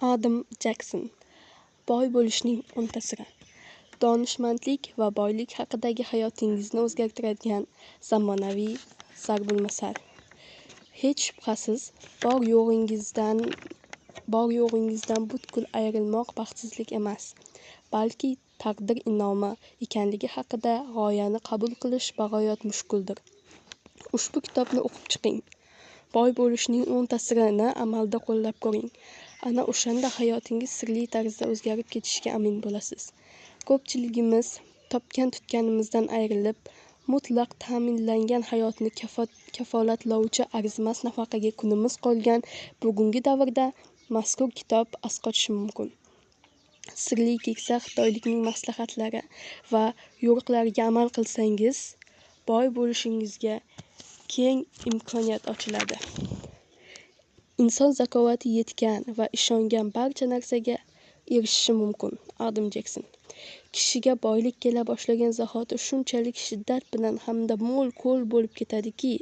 Adam Jackson. Boy bo'lishning 10 siri. Donishmandlik va boylik haqidagi hayotingizni o'zgartiradigan zamonaviy zarbulmasal. Hech shubhasiz, bor yo'g'ingizdan butkul ayrilmoq baxtsizlik emas, balki taqdir inomi ekanligi haqida g'oyani qabul qilish bag'oyat mushkuldir. Ushbu kitobni o'qib chiqing. Boy bo'lishning 10 sirini amalda qo'llab ko'ring. Ana o'shanda hayotingiz sirli tarzda o'zgarib ketishiga amin bo'lasiz. Ko'pchiligimiz topgan-tutganimizdan ayrilib, mutlaq ta'minlangan hayotni kafolatlovchi arzimas nafaqaga kunimiz qolgan bugungi davrda mazkur kitob asqotishi mumkin. Sirli keksa xitoylikning maslahatlari va yo'riqlariga amal qilsangiz, boy bo'lishingizga keng imkoniyat ochiladi. Inson zakovati yetgan va ishongan barcha narsaga erishishi mumkin. Adam Jackson. Kishiga boylik kela boshlagan zahoti shunchalik shiddat bilan hamda mo'l-ko'l bo'lib ketadiki,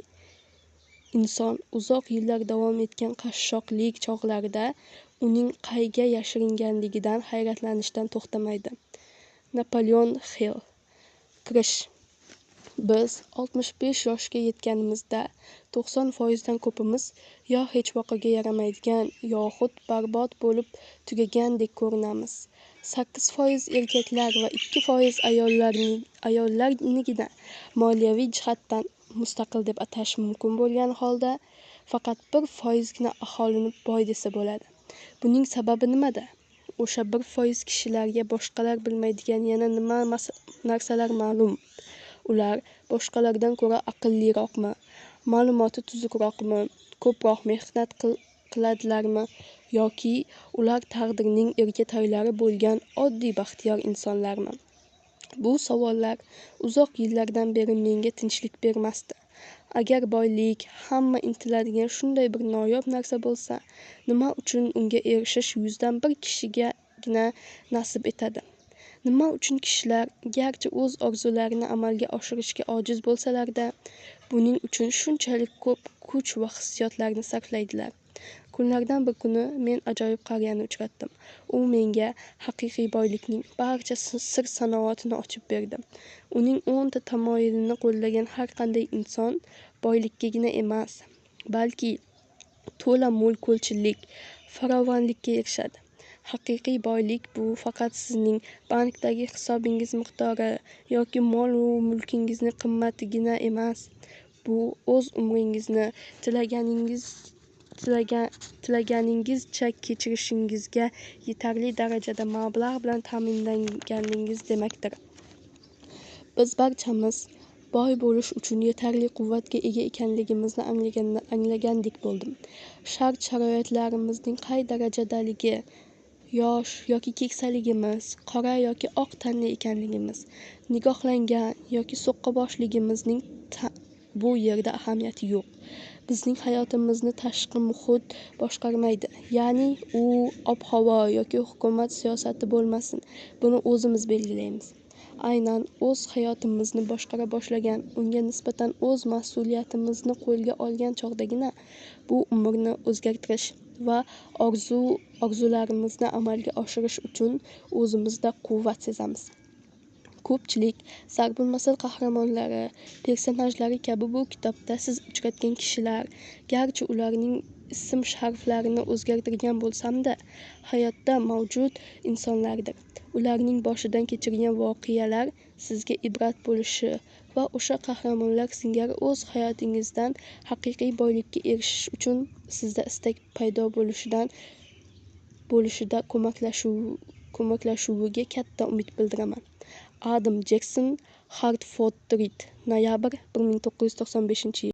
inson uzoq yillar davom etgan qashshoqlik chog'larida uning qayga yashiringanligidan hayratlanishdan to'xtamaydi. Napoleon Hill. Kirish. Biz 65 yoshga yetganimizda 90% dan ko'pimiz yo hech vaqoga yaramaydigan yoxud barbod bo'lib tugagandek ko'rinamiz. 8% erkaklar va 2% ayollarnigina moliyaviy jihatdan mustaqil deb atash mumkin bo'lgan holda, faqat 1% gina aholini boy desa bo'ladi. Buning sababi nimada? O'sha 1% kishilarga boshqalar bilmaydigan yana nima narsalar ma'lum? Ular boshqalardan ko'ra aqlliroqmi, ma'lumoti tuzukroqmi, ko'proq mehnat qiladilarmi yoki ular taqdirning erkatoylari bo'lgan oddiy baxtiyor insonlarmi? Bu savollar uzoq yillardan beri menga tinchlik bermasdi. Agar boylik hamma intiladigan shunday bir noyob narsa bo'lsa, nima uchun unga erishish 100 dan 1 kishigagina nasib etadi? Nima uchun kishilar garchi o'z orzularini amalga oshirishga ojiz bo'lsalar-da, buning uchun shunchalik ko'p kuch va hissiyotlarni sarflaydilar? Kunlardan bir kuni men ajoyib qariyani uchratdim. U menga haqiqiy boylikning barcha sir-sanoatini ochib berdi. Uning 10 tamoyilini qo'llagan har qanday inson boylikkagina emas, balki to'la mo'l-ko'lchilik, farovonlikka erishadi. Haqiqiy boylik bu faqat sizning bankdagi hisobingiz miqdori yoki mol-u mulkingizning qimmatigina emas. Bu o'z umringizni tilaganingizcha kechirishingizga yetarli darajada mablag' bilan ta'minlanganingiz demakdir. Biz barchamiz boy bo'lish uchun yetarli quvvatga ega ekanligimizni anglagandek bo'ldim. Shart-sharoitlarimizning qay darajadaligi, yosh yoki keksaligimiz, qora yoki oq tanli ekanligimiz, nigohlangan yoki so'qqaboshligimizning bu yerda ahamiyati yo'q. Bizning hayotimizni tashqi muhit boshqarmaydi. Ya'ni u ob-havo yoki hukumat siyosati bo'lmasin, buni o'zimiz belgilaymiz. Aynan o'z hayotimizni boshqara boshlagan, unga nisbatan o'z mas'uliyatimizni qo'lga olgan chog'dagina bu umrni o'zgartirish va orzularimizni amalga oshirish uchun o'zimizda quvvat sezamiz. Ko'pchilik zarbulmasal qahramonlari, personajlari kabi bu kitobda siz uchratgan kishilar, garchi ularning ism-shariflarini o'zgartirgan bo'lsam-da, hayotda mavjud insonlardir. Ularning boshidan kechirgan voqealar sizga ibrat bo'lishi va o'sha qahramonlar singari o'z hayotingizdan haqiqiy boylikka erishish uchun sizda istak paydo bo'lishida ko'maklashuviga katta umid bildiraman. Adam Jackson. Hartford Reed. Noyabr 1995 yil.